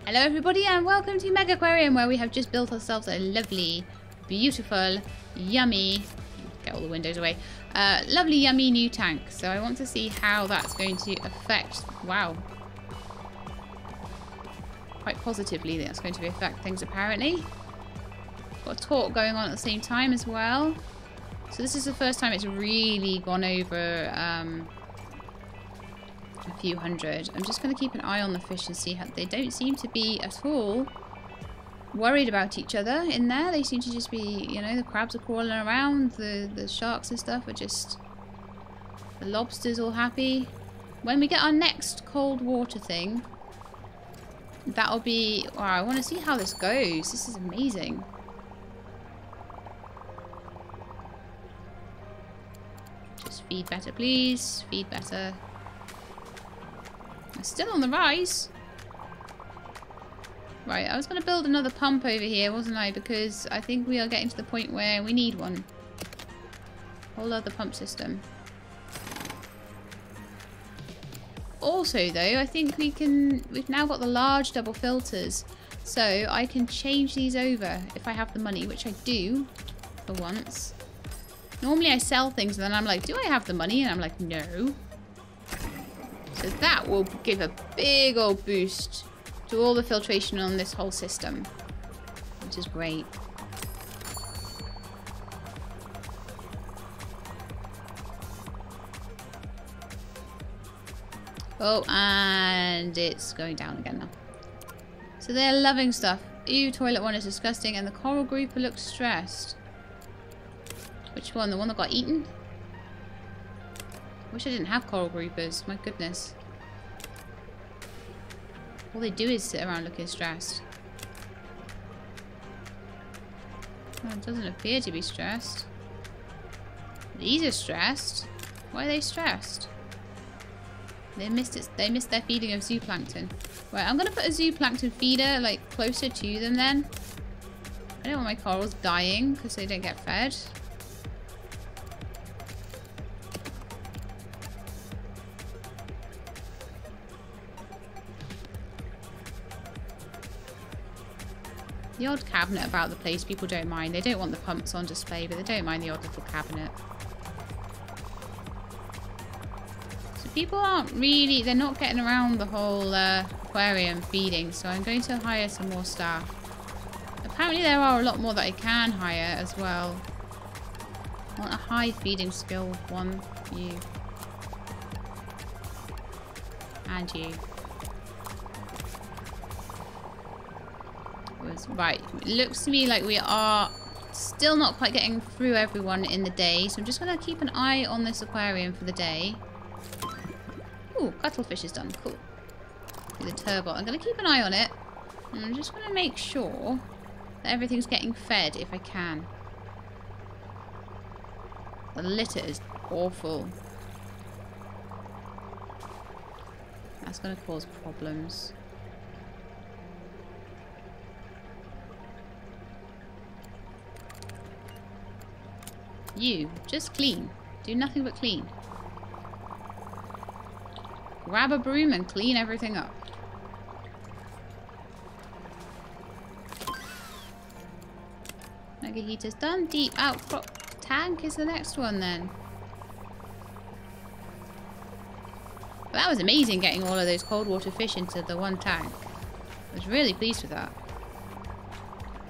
Hello everybody and welcome to Megaquarium, where we have just built ourselves a lovely, beautiful, yummy, get all the windows away, lovely yummy new tank. So I want to see how that's going to affect, wow, quite positively that's going to affect things apparently. Got a talk going on at the same time as well. So this is the first time it's really gone over a few hundred. I'm just going to keep an eye on the fish and see how they don't seem to be at all worried about each other in there. They seem to just be, you know, the crabs are crawling around, the sharks and stuff are just, the lobsters all happy. When we get our next cold water thing, that'll be, wow, I want to see how this goes. This is amazing. Just feed better, please. Feed better. It's still on the rise. Right, I was going to build another pump over here, wasn't I? Because I think we are getting to the point where we need one. Whole other pump system. Also, though, I think we've now got the large double filters. So I can change these over if I have the money, which I do for once. Normally I sell things and then I'm like, do I have the money? And I'm like, no. So that will give a big old boost to all the filtration on this whole system, which is great. Oh, and it's going down again now. So they're loving stuff. Ew, toilet one is disgusting, and the coral grouper looks stressed. Which one? The one that got eaten? Wish I didn't have coral groupers. My goodness. All they do is sit around looking stressed. Well, it doesn't appear to be stressed. These are stressed. Why are they stressed? They missed it. They missed their feeding of zooplankton. Right, I'm gonna put a zooplankton feeder like closer to them then. I don't want my corals dying because they don't get fed. The odd cabinet about the place people don't mind. They don't want the pumps on display, but they don't mind the odd little cabinet. So people aren't really, they're not getting around the whole aquarium feeding, so I'm going to hire some more staff. Apparently there are a lot more that I can hire as well. I want a high feeding skill one, you. And you. Right, it looks to me like we are still not quite getting through everyone in the day, so I'm just going to keep an eye on this aquarium for the day. Ooh, cuttlefish is done, cool. Do the turbot. I'm going to keep an eye on it, and I'm just going to make sure that everything's getting fed if I can. The litter is awful. That's going to cause problems. You, just clean. Do nothing but clean. Grab a broom and clean everything up. Mega heater's done. Deep outcrop tank is the next one then. But that was amazing getting all of those cold water fish into the one tank. I was really pleased with that.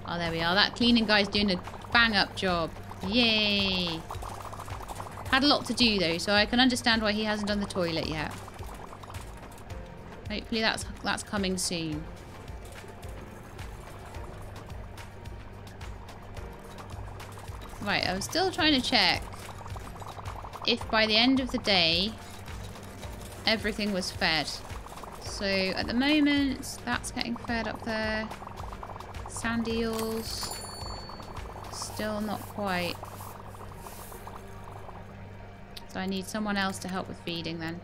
Oh, there we are. That cleaning guy's doing a bang up job. Yay! Had a lot to do though, so I can understand why he hasn't done the toilet yet. Hopefully that's coming soon. Right, I was still trying to check if by the end of the day everything was fed. So at the moment that's getting fed up there. Sand eels. Still not quite. So I need someone else to help with feeding then.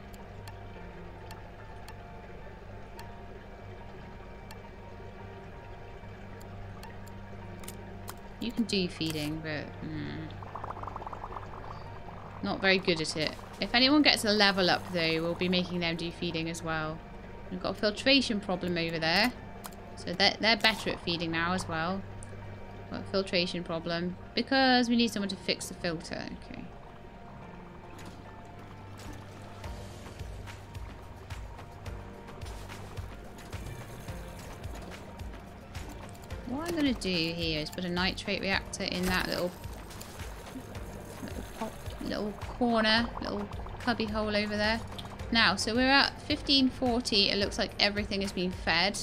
You can do feeding, but not very good at it. If anyone gets a level up though, we'll be making them do feeding as well. We've got a filtration problem over there. So they're better at feeding now as well. Got a filtration problem. Because we need someone to fix the filter. Okay. What I'm going to do here is put a nitrate reactor in that little corner, little cubby hole over there. Now, so we're at 1540. It looks like everything is being fed.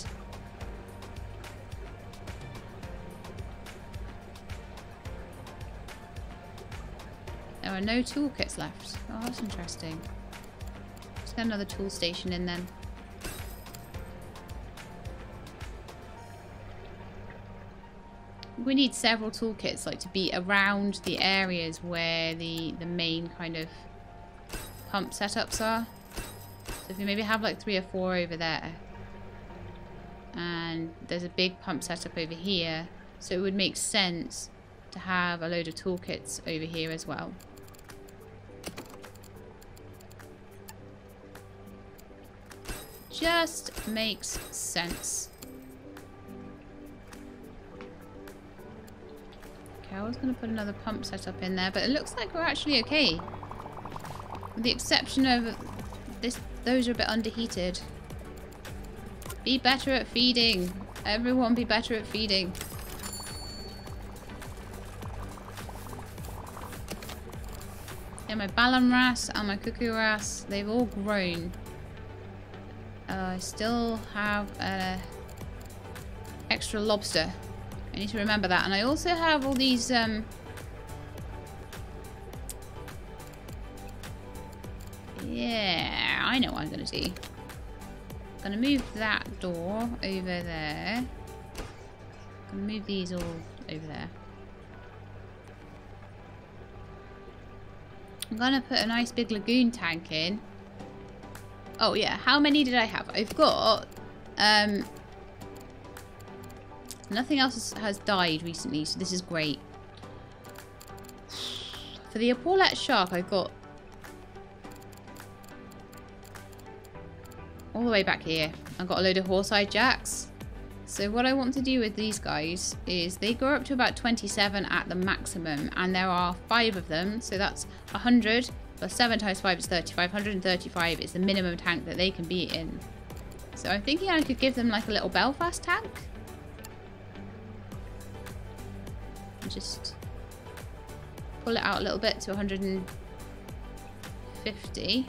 There are no toolkits left. Oh, that's interesting. Let's get another tool station in then. We need several toolkits, like, to be around the areas where the main kind of pump setups are. So if we maybe have like 3 or 4 over there, and there's a big pump setup over here, so it would make sense to have a load of toolkits over here as well. Just makes sense. I was going to put another pump setup in there, but it looks like we're actually okay. With the exception of this, those are a bit underheated. Be better at feeding. Everyone be better at feeding. Yeah, my Ballon wrasse and my cuckoo wrasse, they've all grown. I still have extra lobster. I need to remember that. And I also have all these yeah, I know what I'm gonna do. I'm gonna move that door over there. I'm gonna move these all over there. I'm gonna put a nice big lagoon tank in. Oh yeah, how many did I have? I've got nothing else has died recently, so this is great. For the Epaulette shark, I've got all the way back here. I've got a load of horse-eyed jacks. So what I want to do with these guys is they grow up to about 27 at the maximum, and there are 5 of them, so that's 100 plus 7 times 5 is 35. 135 is the minimum tank that they can be in. So I'm thinking I could give them like a little Belfast tank. And just pull it out a little bit to 150.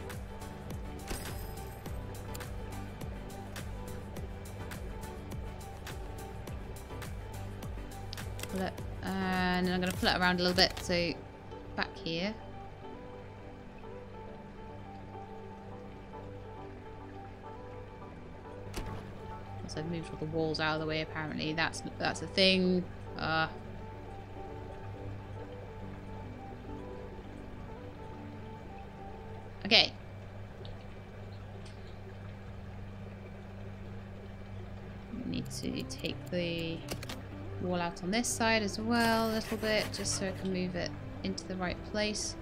Pull it, and then I'm going to pull it around a little bit, so back here. So I've moved all the walls out of the way. Apparently, that's a thing. Okay. We need to take the wall out on this side as well a little bit, just so I can move it into the right place.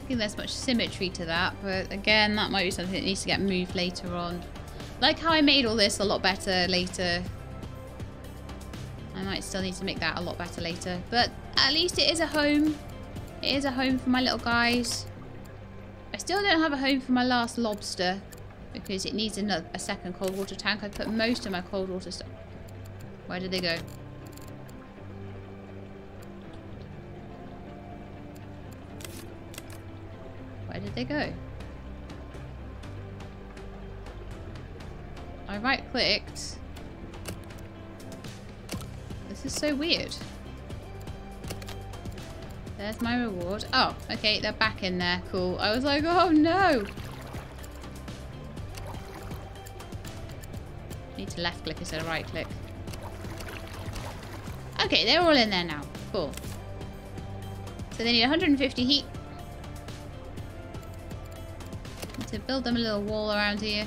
There's much symmetry to that, but again, that might be something that needs to get moved later on. Like how I made all this a lot better later. I might still need to make that a lot better later, but at least it is a home. It is a home for my little guys. I still don't have a home for my last lobster because it needs a second cold water tank. I put most of my cold water stuff. Where did they go? Where did they go? I right-clicked. This is so weird. There's my reward. Oh, okay, they're back in there. Cool. I was like, oh no! Need to left-click instead of right-click. Okay, they're all in there now. Cool. So they need 150 heat. To build them a little wall around here.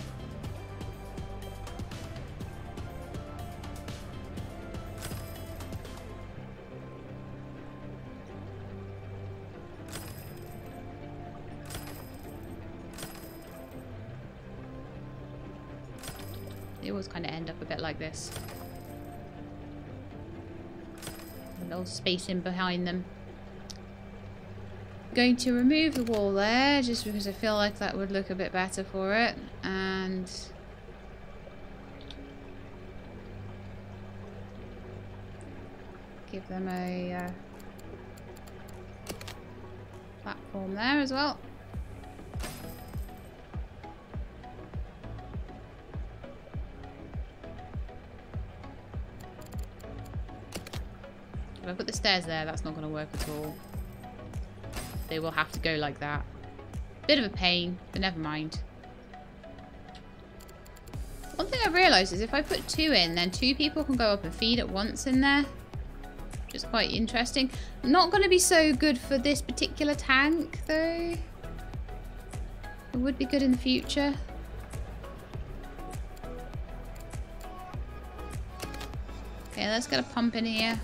They always kind of end up a bit like this. A little space in behind them. Going to remove the wall there just because I feel like that would look a bit better for it, and give them a platform there as well. If I put the stairs there, that's not going to work at all. They will have to go like that. Bit of a pain, but never mind. One thing I've realised is if I put 2 in, then 2 people can go up and feed at once in there. Which is quite interesting. Not going to be so good for this particular tank, though. It would be good in the future. Okay, let's get a pump in here.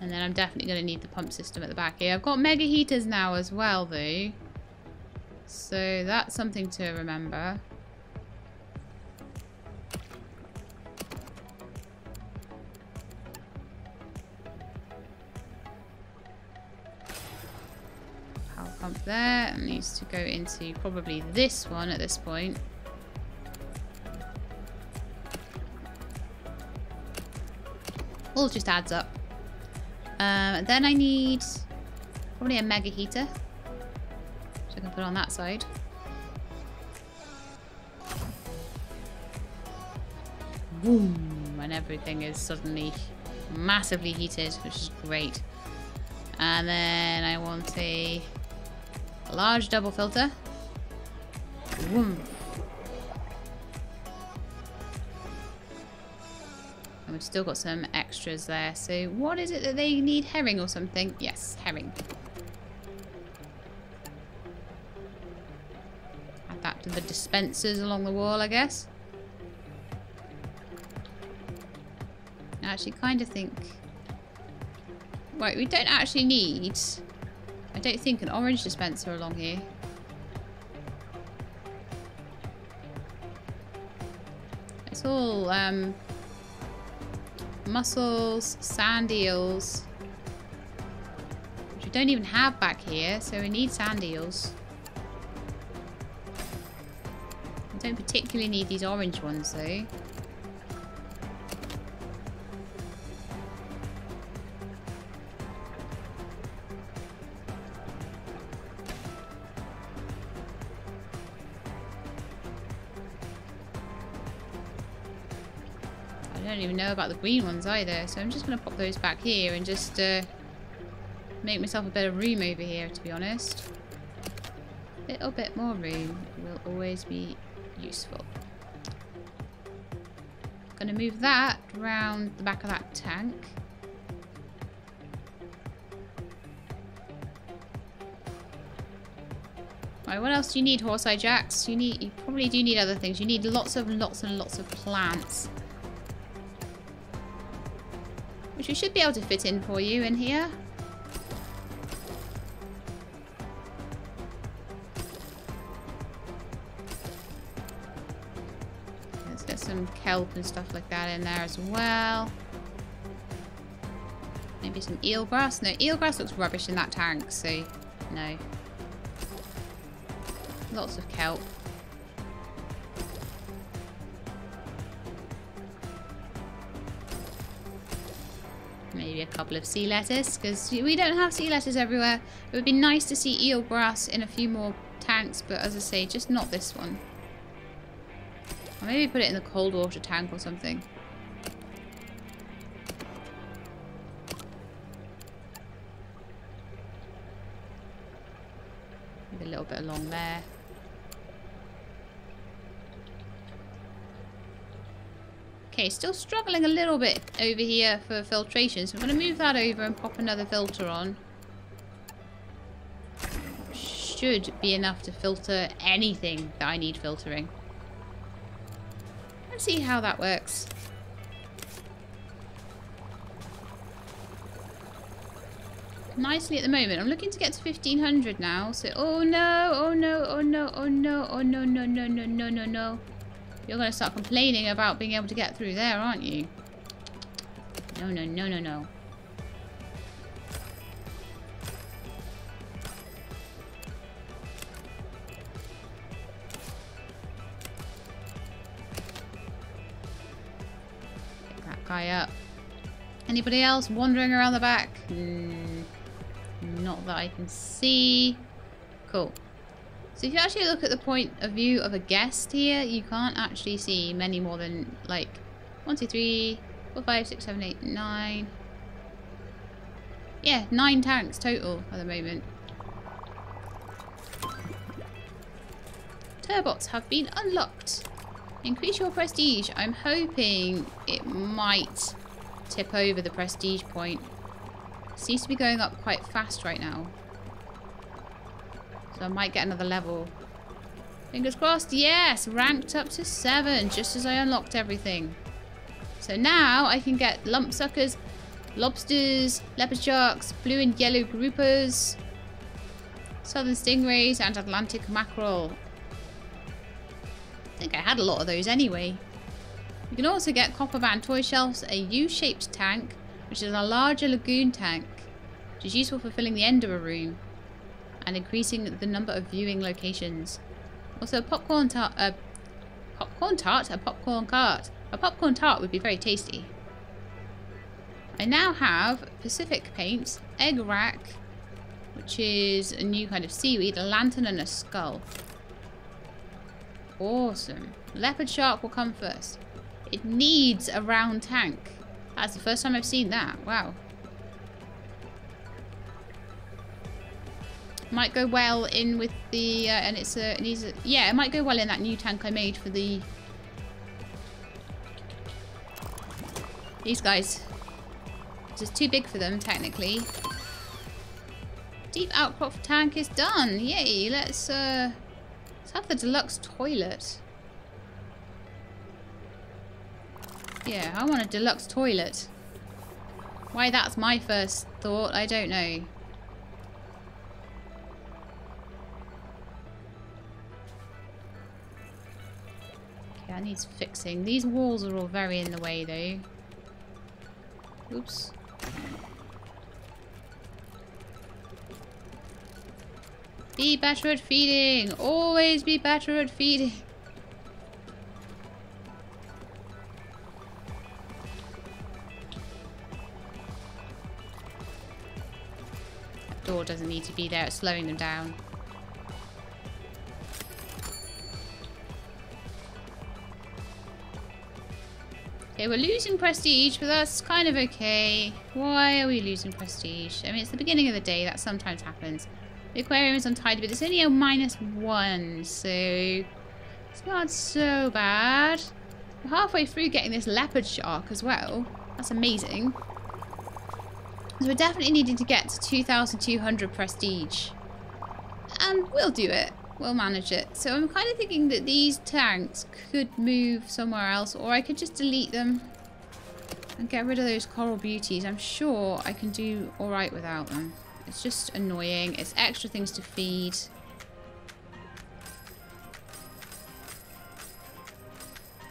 And then I'm definitely going to need the pump system at the back here. I've got mega heaters now as well, though. So that's something to remember. Power pump there. It needs to go into probably this one at this point. All just adds up. Then I need probably a mega heater, which I can put on that side. Boom! And everything is suddenly massively heated, which is great. And then I want a large double filter. Boom! And we've still got some extras there. So what is it that they need? Herring or something? Yes, herring. Add that to the dispensers along the wall, I guess. I actually kind of think... Right, we don't actually need... I don't think an orange dispenser along here. It's all... mussels, sand eels, which we don't even have back here, so we need sand eels. I don't particularly need these orange ones though. I don't even know about the green ones either, so I'm just going to pop those back here and just make myself a bit of room over here, to be honest. A little bit more room will always be useful. Going to move that around the back of that tank. Right, what else do you need, Horseye Jacks? You probably do need other things. You need lots and lots of plants. Which we should be able to fit in for you in here. Let's get some kelp and stuff like that in there as well. Maybe some eelgrass. No, eelgrass looks rubbish in that tank, so no. Lots of kelp. Maybe a couple of sea lettuce, because we don't have sea lettuce everywhere. It would be nice to see eelgrass in a few more tanks, but as I say, just not this one. Or maybe put it in the cold water tank or something. Maybe a little bit along there. Okay, still struggling a little bit over here for filtration, so I'm going to move that over and pop another filter on. Should be enough to filter anything that I need filtering. Let's see how that works. Nicely at the moment. I'm looking to get to 1500 now, so oh no, oh no, oh no, oh no, oh no, no, no, no, no, no, no. You're going to start complaining about being able to get through there, aren't you? No, no, no, no, no. Pick that guy up. Anybody else wandering around the back? Not that I can see. Cool. So if you actually look at the point of view of a guest here, you can't actually see many more than like 1, 2, 3, 4, 5, 6, 7, 8, 9. Yeah, 9 tanks total at the moment. Turbots have been unlocked. Increase your prestige. I'm hoping it might tip over the prestige point. It seems to be going up quite fast right now. So I might get another level. Fingers crossed. Yes! Ranked up to 7, just as I unlocked everything. So now I can get lump suckers, lobsters, leopard sharks, blue and yellow groupers, southern stingrays, and Atlantic mackerel. I think I had a lot of those anyway. You can also get copper band toy shelves, a U-shaped tank, which is a larger lagoon tank, which is useful for filling the end of a room and increasing the number of viewing locations. Also, a popcorn tart, a popcorn cart. A popcorn tart would be very tasty. I now have Pacific paints, egg rack, which is a new kind of seaweed, a lantern and a skull. Awesome. Leopard shark will come first. It needs a round tank. That's the first time I've seen that. Wow. Might go well in with the and it's a yeah, it might go well in that new tank I made for the these guys. It's just too big for them technically. Deep outcrop tank is done. Yay! Let's have the deluxe toilet. Yeah, I want a deluxe toilet. Why that's my first thought, I don't know. Okay, that needs fixing. These walls are all very in the way though. Oops. Be better at feeding. Always be better at feeding. That door doesn't need to be there. It's slowing them down. Okay, we're losing prestige, but that's kind of okay. Why are we losing prestige? I mean, it's the beginning of the day. That sometimes happens. The aquarium is untidy, but it's only a -1, so it's not so bad. We're halfway through getting this leopard shark as well. That's amazing. So we're definitely needing to get to 2,200 prestige. And we'll do it. We'll manage it. So I'm kind of thinking that these tanks could move somewhere else, or I could just delete them and get rid of those coral beauties. I'm sure I can do alright without them. It's just annoying. It's extra things to feed.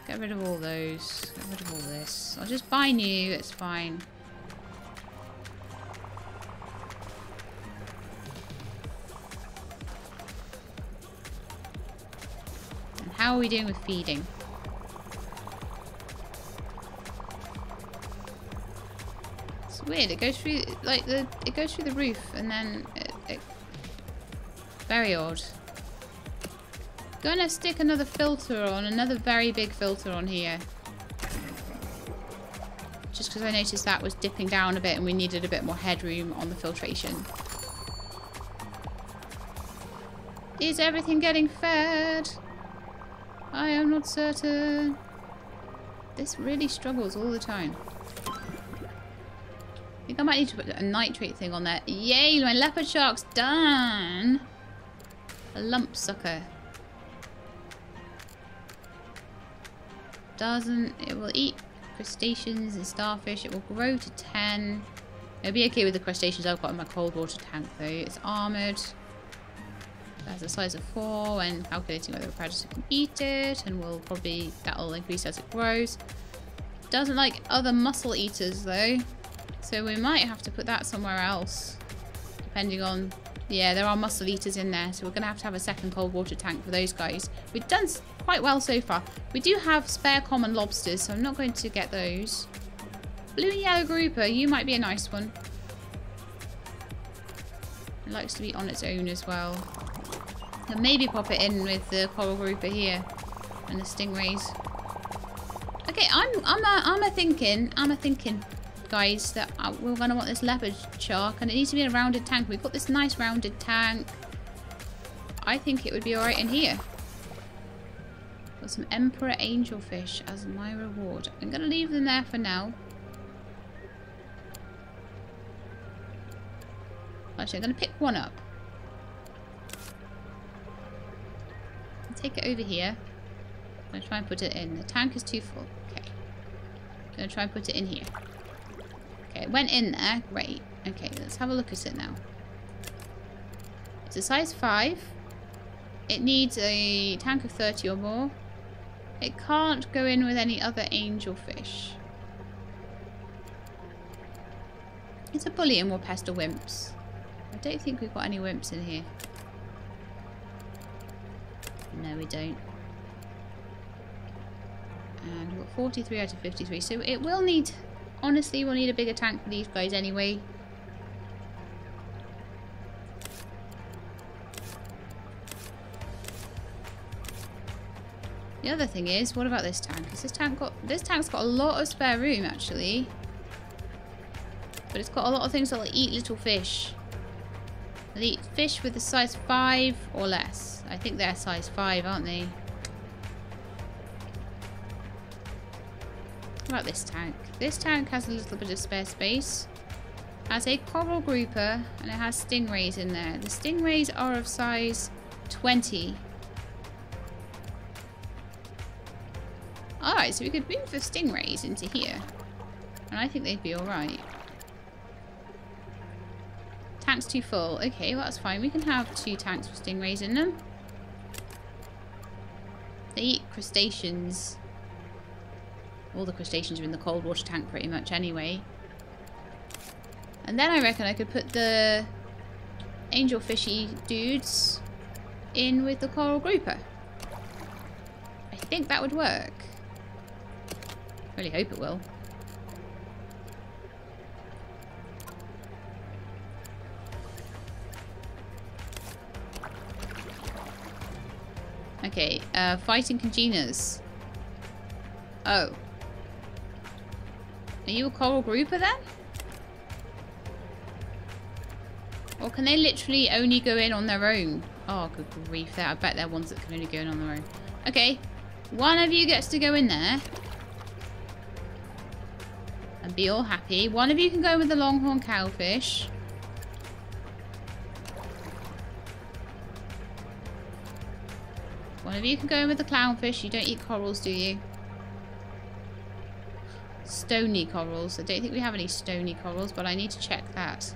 Get rid of all those. Get rid of all this. I'll just buy new. It's fine. And how are we doing with feeding? Weird, it goes through like it goes through the roof and then it very odd. Gonna stick another filter on, another very big filter on here, just because I noticed that was dipping down a bit and we needed a bit more headroom on the filtration. Is everything getting fed? I am not certain. This really struggles all the time. I think I might need to put a nitrate thing on there. Yay, my leopard shark's done. A lump sucker. It will eat crustaceans and starfish. It will grow to 10. It'll be okay with the crustaceans I've got in my cold water tank though. It's armoured. It has a size of 4 when calculating whether a predator can eat it, and that'll increase as it grows. Doesn't like other mussel eaters though, so we might have to put that somewhere else, depending on. Yeah, there are mussel eaters in there, so we're gonna have to have a second cold water tank for those guys. We've done quite well so far. We do have spare common lobsters, so I'm not going to get those. Blue and yellow grouper, you might be a nice one. It likes to be on its own as well. And maybe pop it in with the coral grouper here and the stingrays. Okay, I'm a thinking, guys, that we're gonna want this leopard shark, and it needs to be in a rounded tank. We've got this nice rounded tank. I think it would be alright in here. Got some emperor angelfish as my reward. I'm gonna leave them there for now. Actually, I'm gonna pick one up. Take it over here. I'm going to try and put it in. The tank is too full. Okay. I'm going to try and put it in here. Okay, it went in there. Great. Okay, let's have a look at it now. It's a size 5. It needs a tank of 30 or more. It can't go in with any other angelfish. It's a bullion or pest or wimps. I don't think we've got any wimps in here. No, we don't. And we've got 43 out of 53. So it will need... Honestly, we'll need a bigger tank for these guys anyway. The other thing is, what about this tank? This tank's got a lot of spare room, actually. But it's got a lot of things that will eat little fish. They'll eat fish with a size 5 or less. I think they're size 5, aren't they? What about this tank? This tank has a little bit of spare space. Has a coral grouper and it has stingrays in there. The stingrays are of size 20. Alright, so we could move the stingrays into here. And I think they'd be alright. Tank's too full. Okay, well that's fine. We can have 2 tanks with stingrays in them. They eat crustaceans. All the crustaceans are in the cold water tank pretty much anyway. And then I reckon I could put the angelfishy dudes in with the coral grouper. I think that would work. I really hope it will. Okay, fighting congeners. Oh. Are you a coral grouper then? Or can they literally only go in on their own? Oh, good grief. I bet they're ones that can only go in on their own. Okay. One of you gets to go in there. And be all happy. One of you can go in with the longhorn cowfish. One of you can go in with the clownfish. You don't eat corals, do you? Stony corals. I don't think we have any stony corals, but I need to check that.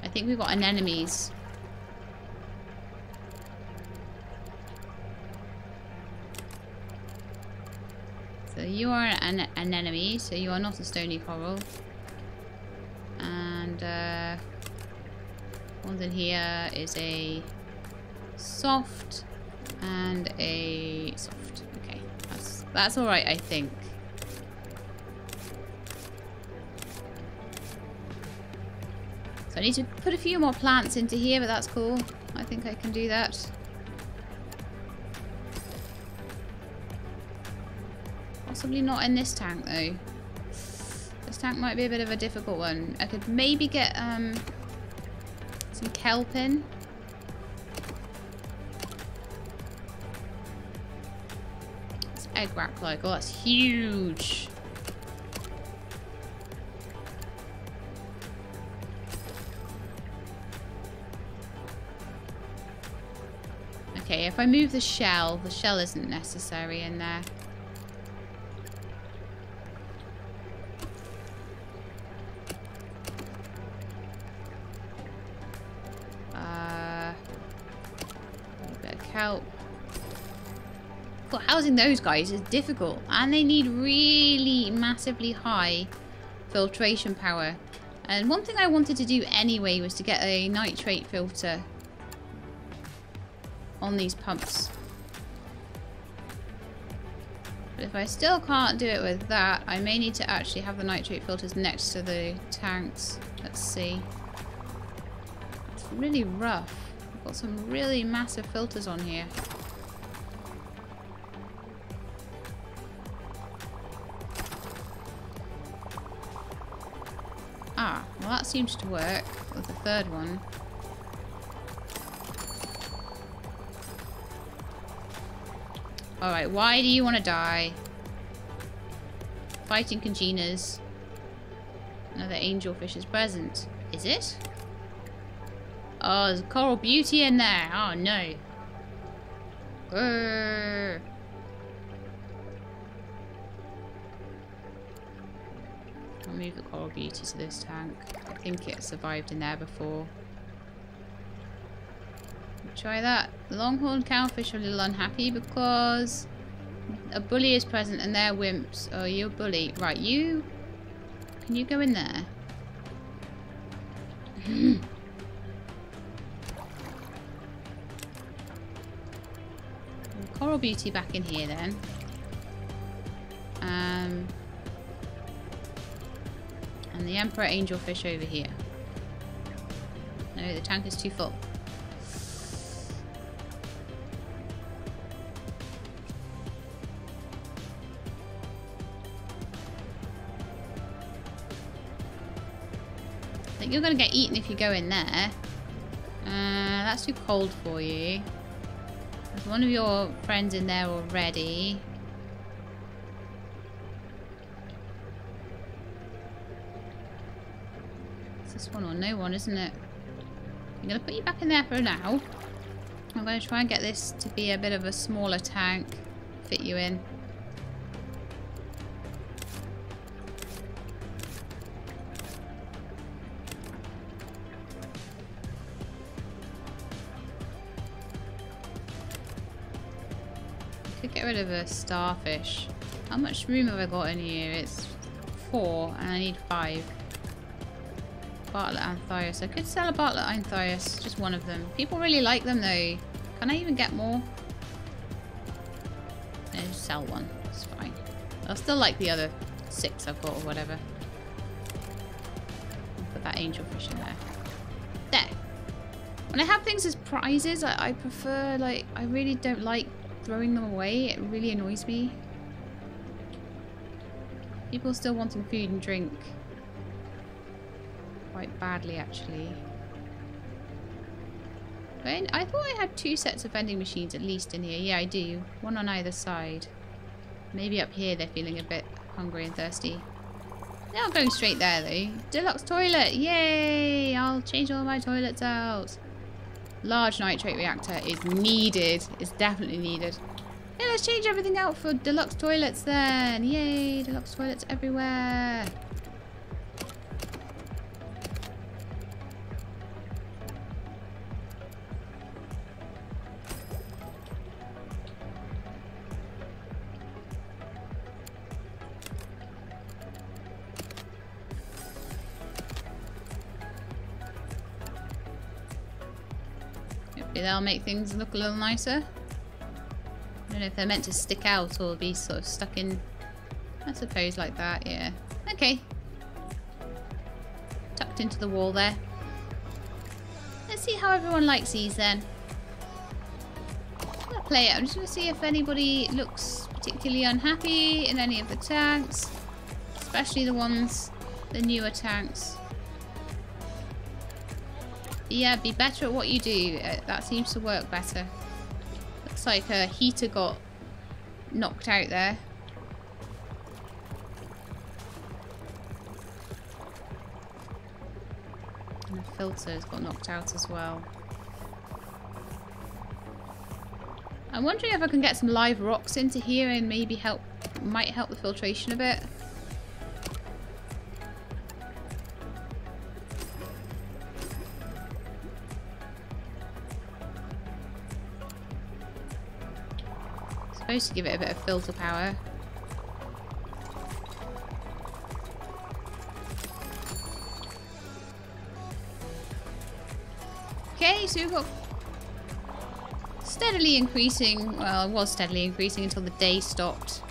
I think we've got anemones. So you are an anemone, so you are not a stony coral. And one in here is a soft and a soft. Okay, that's all right, I think. So I need to put a few more plants into here, but that's cool. I think I can do that. Possibly not in this tank, though. This tank might be a bit of a difficult one. I could maybe get some kelp in. egg rack like? Oh, that's huge. Okay, if I move the shell isn't necessary in there. A bit of kelp. But housing those guys is difficult, and they need really massively high filtration power. And one thing I wanted to do anyway was to get a nitrate filter on these pumps. But if I still can't do it with that, I may need to actually have the nitrate filters next to the tanks. Let's see. It's really rough. I've got some really massive filters on here. Ah, well that seems to work with the third one. Alright, why do you want to die? Fighting congeners. Another angelfish is present. Is it? Oh, there's a coral beauty in there. Oh no. Grrr. I'll move the coral beauty to this tank. I think it survived in there before. Try that. The longhorn cowfish are a little unhappy because a bully is present and they're wimps. Oh, you're a bully. Right, you... Can you go in there? Coral beauty back in here then. And the emperor angelfish over here. No, the tank is too full. I think you're going to get eaten if you go in there. That's too cold for you. There's one of your friends in there already. It's this one or no one, isn't it? I'm going to put you back in there for now. I'm going to try and get this to be a bit of a smaller tank. Fit you in. Get rid of a starfish. How much room have I got in here? It's 4 and I need 5. Bartlett Anthias. I could sell a Bartlett Anthias, just one of them. People really like them though. Can I even get more? No, just sell one. It's fine. I'll still like the other 6 I've got or whatever. I'll put that angelfish in there. There. When I have things as prizes, I prefer, like, I really don't like throwing them away. It really annoys me. People are still wanting food and drink quite badly actually. I thought I had 2 sets of vending machines at least in here. Yeah, I do. One on either side. Maybe up here they're feeling a bit hungry and thirsty. They're not going straight there though. Deluxe toilet! Yay! I'll change all my toilets out. Large nitrate reactor is needed. It's definitely needed. Yeah, let's change everything out for deluxe toilets then. Yay, deluxe toilets everywhere. That'll make things look a little nicer. I don't know if they're meant to stick out or be sort of stuck in, I suppose, like that, yeah. Okay. Tucked into the wall there. Let's see how everyone likes these then. I'm gonna play it. I'm just gonna see if anybody looks particularly unhappy in any of the tanks. Especially the ones, the newer tanks. Yeah, be better at what you do. That seems to work better. Looks like a heater got knocked out there. And the filter's got knocked out as well. I'm wondering if I can get some live rocks into here and maybe might help the filtration a bit. Supposed to give it a bit of filter power. Okay, so we've got steadily increasing, well, it was steadily increasing until the day stopped.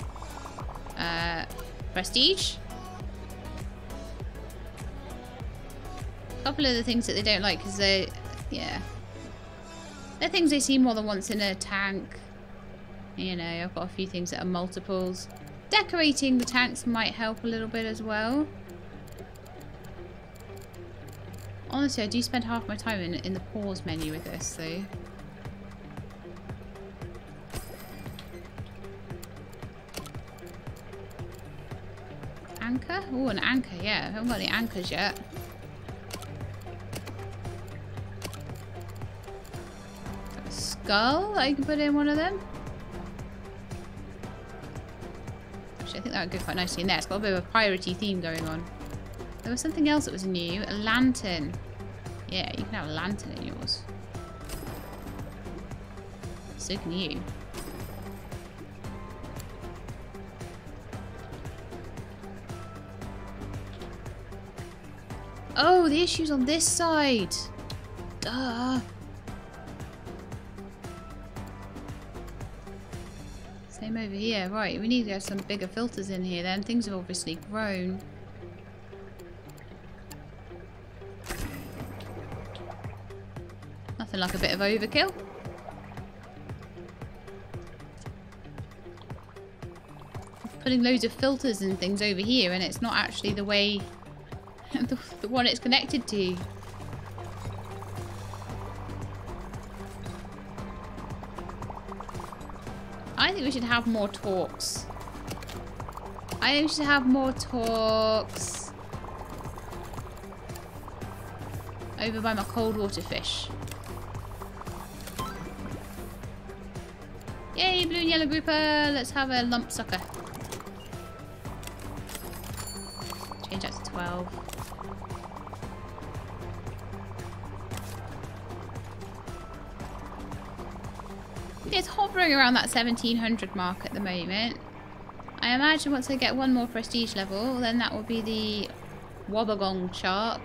Prestige. A couple of the things that they don't like because they're things they see more than once in a tank. You know, I've got a few things that are multiples. Decorating the tanks might help a little bit as well. Honestly, I do spend half my time in the pause menu with this, though. Anchor? Oh, an anchor, yeah. I haven't got any anchors yet. Got a skull? I can put in one of them. Actually, I think that would go quite nicely in there. It's got a bit of a piratey theme going on. There was something else that was new. A lantern. Yeah, you can have a lantern in yours. So can you. Oh, the issue's on this side. Duh. Same over here. Right, we need to have some bigger filters in here then. Things have obviously grown. Nothing like a bit of overkill. Putting loads of filters and things over here and it's not actually the way... the one it's connected to. I think we should have more talks. I think we should have more talks over by my cold water fish. Yay, blue and yellow grouper. Let's have a lump sucker. Change that to 12. It's hovering around that 1700 mark at the moment. I imagine once I get one more prestige level, then that will be the Wobbegong shark.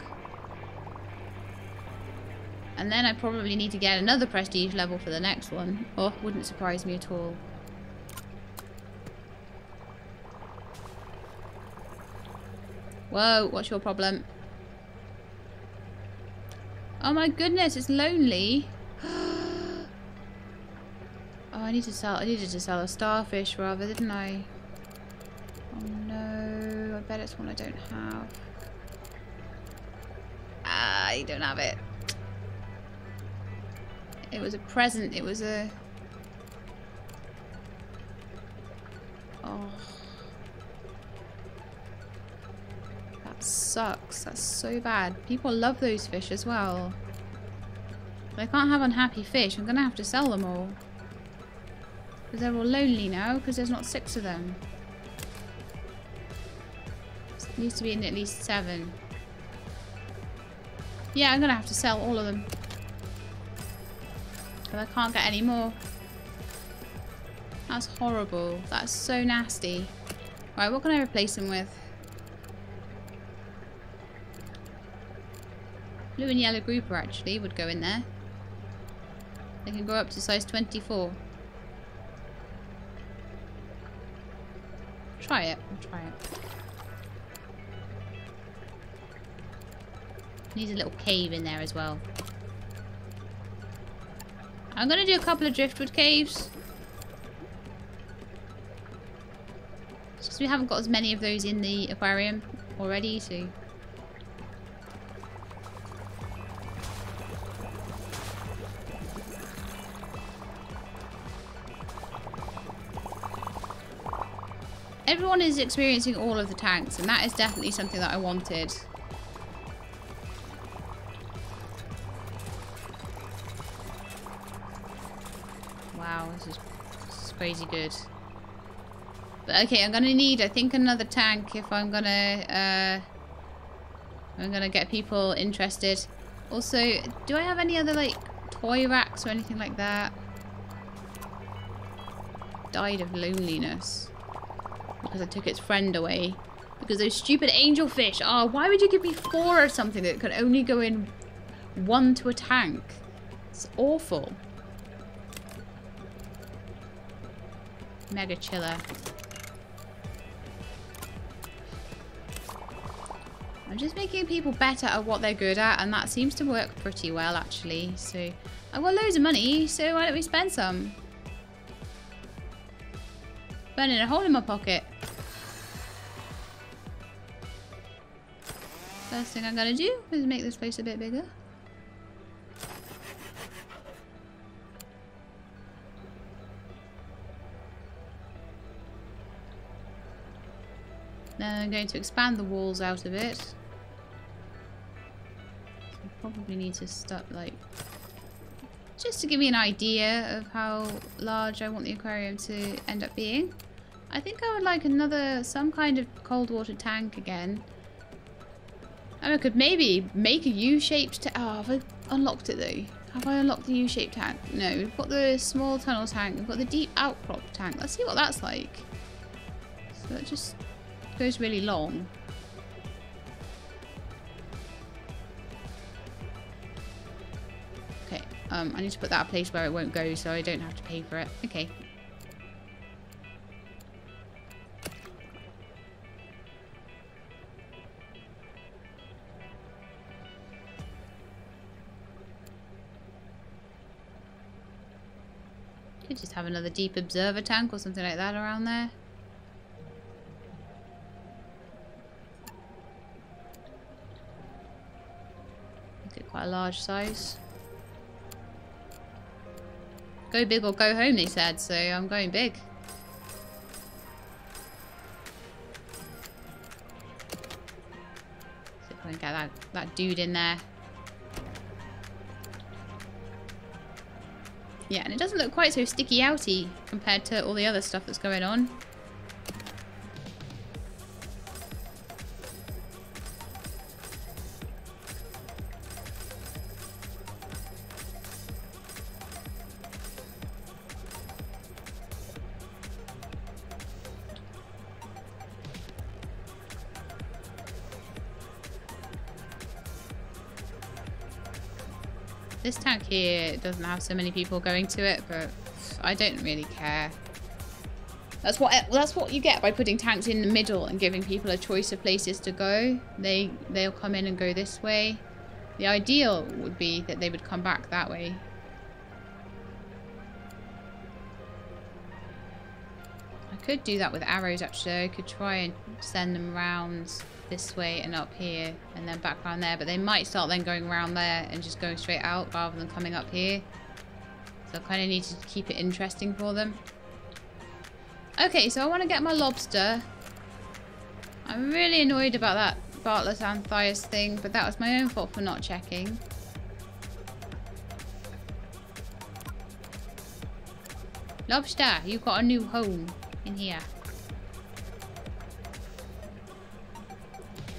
And then I probably need to get another prestige level for the next one. Oh, wouldn't surprise me at all. Whoa, what's your problem? Oh my goodness, it's lonely. Oh, I needed to sell a starfish rather, didn't I? Oh no, I bet it's one I don't have. Ah, I don't have it. It was a present, it was a... Oh. That sucks, that's so bad. People love those fish as well. But I can't have unhappy fish, I'm gonna have to sell them all. Because they're all lonely now, because there's not 6 of them. It needs to be in at least 7. Yeah, I'm going to have to sell all of them. Because I can't get any more. That's horrible. That's so nasty. Right, what can I replace them with? Blue and yellow grouper actually would go in there. They can go up to size 24. Try it. I'll try it. Needs a little cave in there as well. I'm going to do a couple of driftwood caves. Just because we haven't got as many of those in the aquarium already, so... everyone is experiencing all of the tanks, and that is definitely something that I wanted. Wow, this is crazy good. But okay, I'm gonna need, I think, another tank if I'm gonna get people interested. Also, do I have any other like toy racks or anything like that? Died of loneliness because I took its friend away. Because those stupid angelfish. Oh, why would you give me 4 or something that could only go in 1 to a tank? It's awful. Mega chiller. I'm just making people better at what they're good at, and that seems to work pretty well actually. So I've got loads of money, so why don't we spend some? Burning a hole in my pocket. First thing I'm gonna do is make this place a bit bigger. Then I'm going to expand the walls out of it. So I probably need to start like, just to give me an idea of how large I want the aquarium to end up being. I think I would like some kind of cold water tank again. And I could maybe make a U-shaped tank. Oh, have I unlocked it though? Have I unlocked the U-shaped tank? No, we've got the small tunnel tank. We've got the deep outcrop tank. Let's see what that's like. So that just goes really long. Okay, I need to put that in a place where it won't go so I don't have to pay for it. Okay. Could just have another deep observer tank or something like that around there. Make it quite a large size. Go big or go home, they said, so I'm going big. See if I can get that dude in there. Yeah, and it doesn't look quite so sticky-outy compared to all the other stuff that's going on. This tank here doesn't have so many people going to it, but I don't really care. That's what you get by putting tanks in the middle and giving people a choice of places to go. They'll come in and go this way. The ideal would be that they would come back that way. I could do that with arrows actually. I could try and send them around this way and up here and then back around there, but they might start then going around there and just going straight out rather than coming up here. So I kind of need to keep it interesting for them. Okay, so I want to get my lobster. I'm really annoyed about that Bartlett's Anthias thing, but that was my own fault for not checking. Lobster, you've got a new home in here.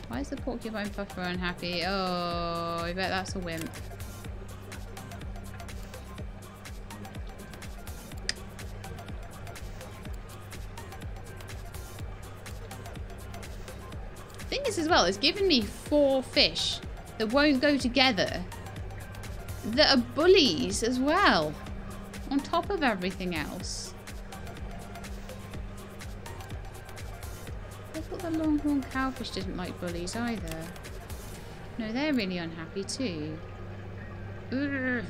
Why is the porcupine puffer unhappy? Oh, I bet that's a wimp. The thing is as well, it's given me 4 fish that won't go together that are bullies as well, on top of everything else. I thought the longhorn cowfish didn't like bullies either. No, they're really unhappy too. Urgh.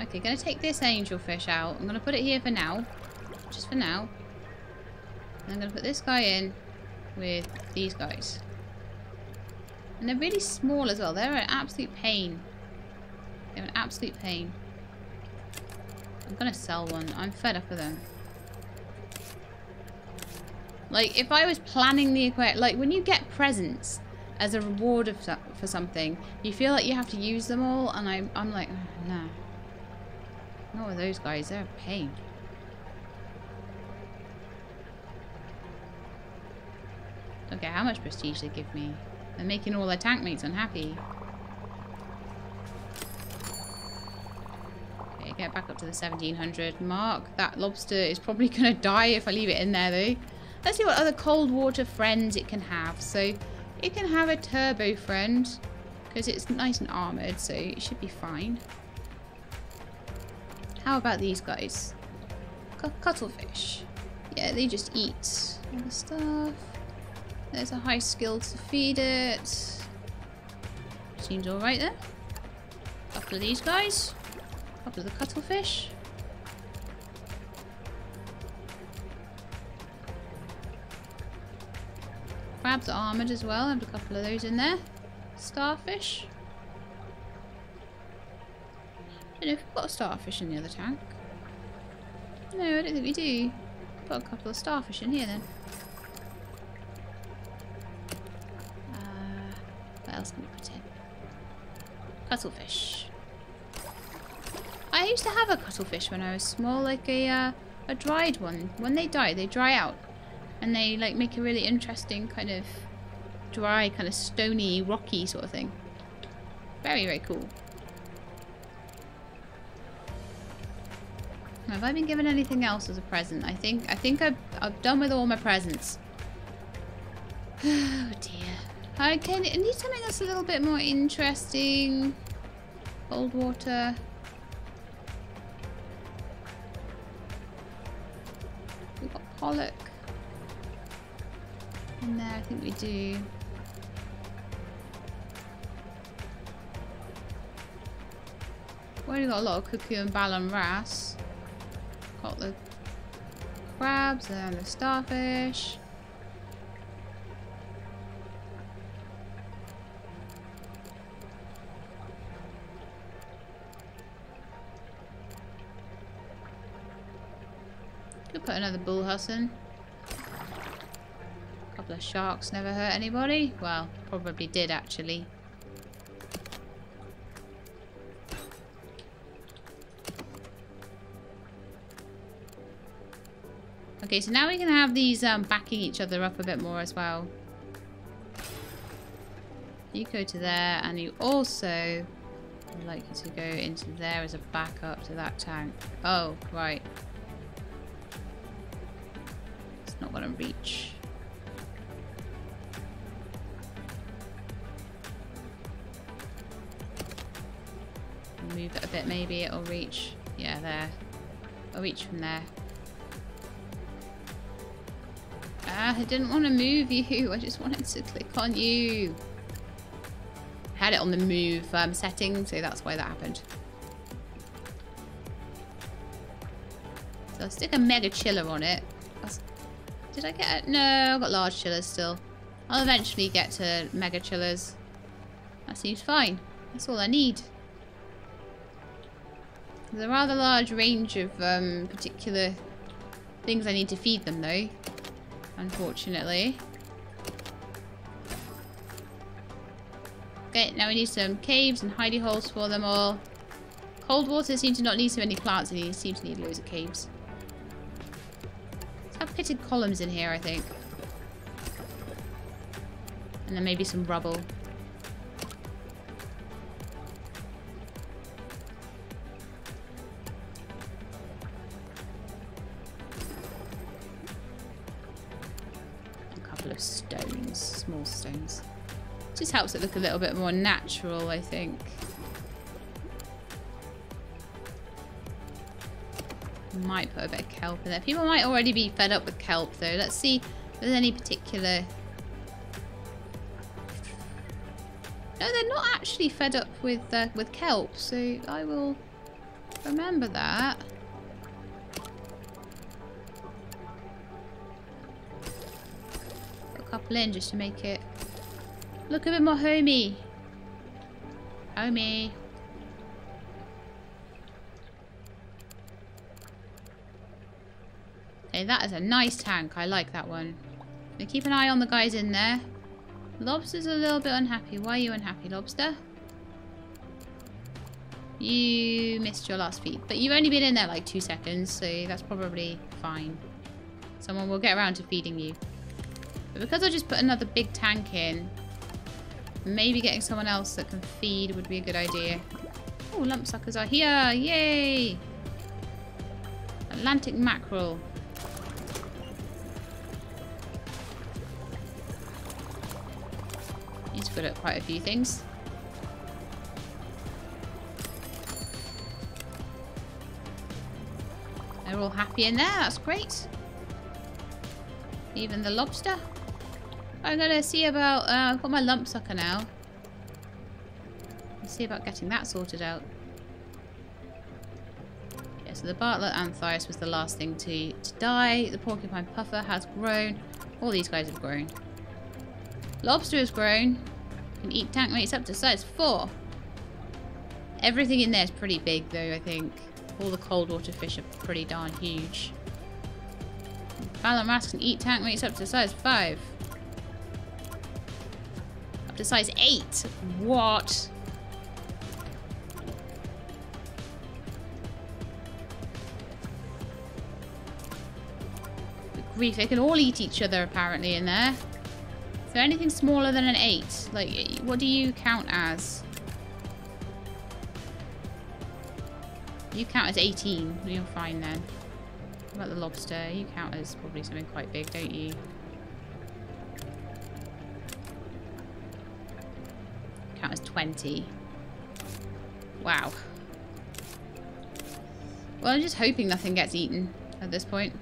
Okay, gonna take this angelfish out. I'm gonna put it here for now. Just for now. And I'm gonna put this guy in with these guys. And they're really small as well. They're an absolute pain. They're an absolute pain. I'm gonna sell one. I'm fed up with them. Like, if I was planning the aquarium, like when you get presents as a reward for something, you feel like you have to use them all, and I'm like, oh, nah. Not with those guys, they're a pain. Don't care how much prestige they give me. They're making all their tank mates unhappy. Okay, get back up to the 1700 mark. That lobster is probably going to die if I leave it in there though. Let's see what other cold water friends it can have. So it can have a turbo friend because it's nice and armored, so it should be fine. How about these guys? Cuttlefish. Yeah, they just eat all the stuff. There's a high skill to feed it. Seems alright there. A couple of these guys. A couple of the cuttlefish. Crabs are armoured as well. I have a couple of those in there. Starfish. I don't know if we've got a starfish in the other tank. No, I don't think we do. Put a couple of starfish in here then. What else can we put in? Cuttlefish. I used to have a cuttlefish when I was small, like a dried one. When they die, they dry out. And they like make a really interesting kind of dry, kind of stony, rocky sort of thing. Very, very cool. Have I been given anything else as a present? I think I've done with all my presents. Oh dear. Okay, I need something that's a little bit more interesting. Cold water. We've got pollock in there, I think we do. We've already got a lot of cuckoo and ballon wrasse. Got the crabs and the starfish. Could put another bull huss in. A couple of sharks never hurt anybody. Well, probably did actually. Okay, so now we can have these backing each other up a bit more as well. You go to there, and you also, I'd like you to go into there as a backup to that tank. Oh, right. It's not going to reach. Move it a bit, maybe it'll reach. Yeah, there. I'll reach from there. Ah, I didn't want to move you. I just wanted to click on you. I had it on the move setting, so that's why that happened. So I'll stick a mega chiller on it. Did I get it? No, I've got large chillers still. I'll eventually get to mega chillers. That seems fine. That's all I need. There's a rather large range of particular things I need to feed them though. Unfortunately. Okay, now we need some caves and hidey holes for them all. Cold water seems to not need so many plants, and it seems to need loads of caves. Let's have pitted columns in here, I think. And then maybe some rubble. Of stones, small stones. Just helps it look a little bit more natural, I think. Might put a bit of kelp in there. People might already be fed up with kelp though. Let's see if there's any particular... No, they're not actually fed up with kelp, so I will remember that. Couple in just to make it look a bit more homey. Homey. Okay, that is a nice tank. I like that one. Now keep an eye on the guys in there. Lobster's a little bit unhappy. Why are you unhappy, Lobster? You missed your last feed. But you've only been in there like 2 seconds, so that's probably fine. Someone will get around to feeding you. But because I just put another big tank in, maybe getting someone else that can feed would be a good idea. Oh, lump suckers are here. Yay! Atlantic mackerel. He's good at quite a few things. They're all happy in there. That's great. Even the lobster. I'm gonna see about. I've got my lump sucker now. Let's see about getting that sorted out. Yeah, so the Bartlett Anthias was the last thing to die. The porcupine puffer has grown. All these guys have grown. Lobster has grown. Can eat tank mates up to size 4. Everything in there is pretty big though, I think. All the cold water fish are pretty darn huge. Balamras can eat tank mates up to size 5. Up to size 8. What? Good grief, they can all eat each other apparently in there. Is there anything smaller than an 8? Like, what do you count as? You count as 18. You're fine then. What about the lobster? You count as probably something quite big, don't you? Count as 20. Wow. Well, I'm just hoping nothing gets eaten at this point.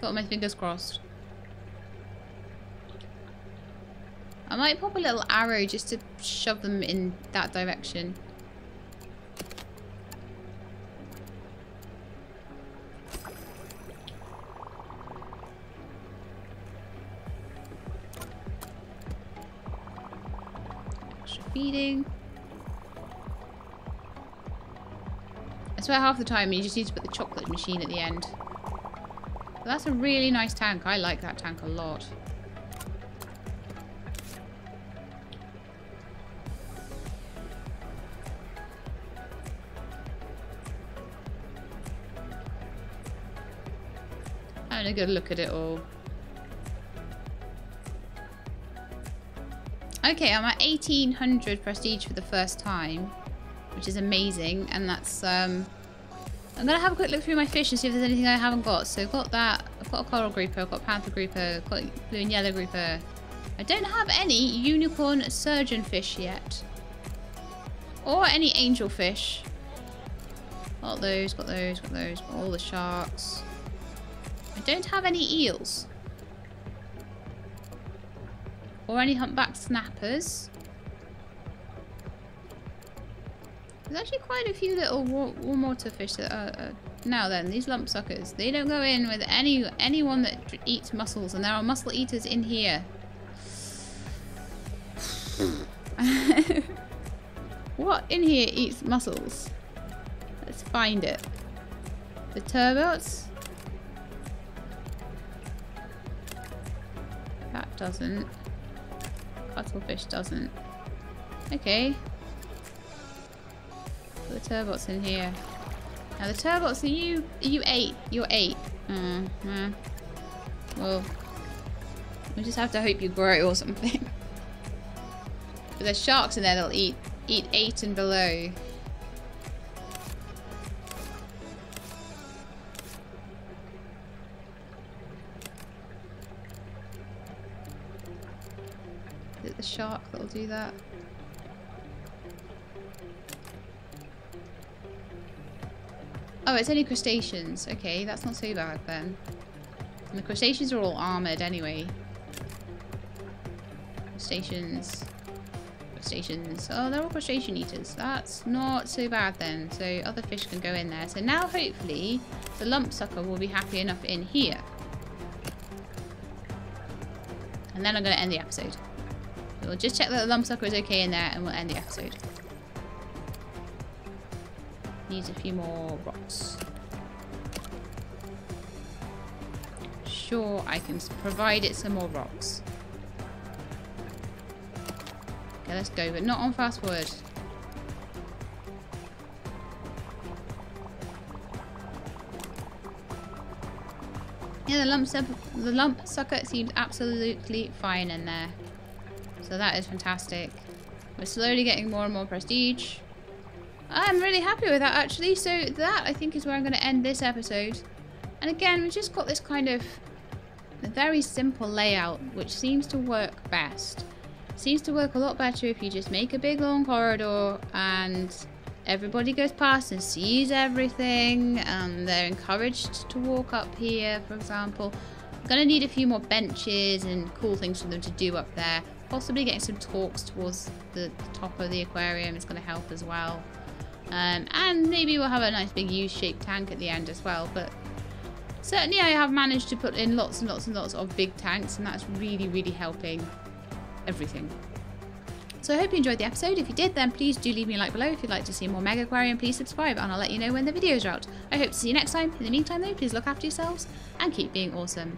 Got my fingers crossed. I might pop a little arrow just to shove them in that direction. Extra feeding. I swear half the time you just need to put the chocolate machine at the end. But that's a really nice tank. I like that tank a lot. Having a good look at it all. Okay, I'm at 1800 prestige for the first time, which is amazing, and that's I'm gonna have a quick look through my fish and see if there's anything I haven't got. So I've got that, I've got a coral grouper, I've got panther grouper, I've got blue and yellow grouper. I don't have any unicorn surgeon fish yet, or any angel fish. Got those, got those, got those, got all the sharks. I don't have any eels. Or any humpback snappers. There's actually quite a few little warm water fish that are... now then, these lump suckers. They don't go in with anyone that eats mussels. And there are mussel eaters in here. What in here eats mussels? Let's find it. The turbots? That doesn't. Cuttlefish doesn't. Okay. Put the turbots in here. Now the turbots, are you 8? You're 8. Well, we just have to hope you grow or something. But there's sharks in there that'll eat 8 and below. Is it the shark that'll do that? Oh, it's only crustaceans. Okay, that's not so bad then. And the crustaceans are all armoured anyway. Crustaceans. Crustaceans. Oh, they're all crustacean eaters. That's not so bad then. So other fish can go in there. So now hopefully the lump sucker will be happy enough in here. And then I'm going to end the episode. So we'll just check that the lump sucker is okay in there and we'll end the episode. Needs a few more rocks. sure I can provide it some more rocks. Okay, let's go, but not on fast forward. Yeah, the lump sucker seems absolutely fine in there. So that is fantastic. We're slowly getting more and more prestige. I'm really happy with that, actually. So that, I think, is where I'm going to end this episode. And again, we've just got this kind of very simple layout, which seems to work best. Seems to work a lot better if you just make a big long corridor and everybody goes past and sees everything. They're encouraged to walk up here, for example. I'm going to need a few more benches and cool things for them to do up there. Possibly getting some talks towards the top of the aquarium is going to help as well. And maybe we'll have a nice big U-shaped tank at the end as well. But certainly I have managed to put in lots and lots and lots of big tanks, and that's really, really helping everything. So I hope you enjoyed the episode. If you did, then please do leave me a like below. If you'd like to see more Megaquarium, please subscribe and I'll let you know when the videos are out. I hope to see you next time. In the meantime though, please look after yourselves and keep being awesome.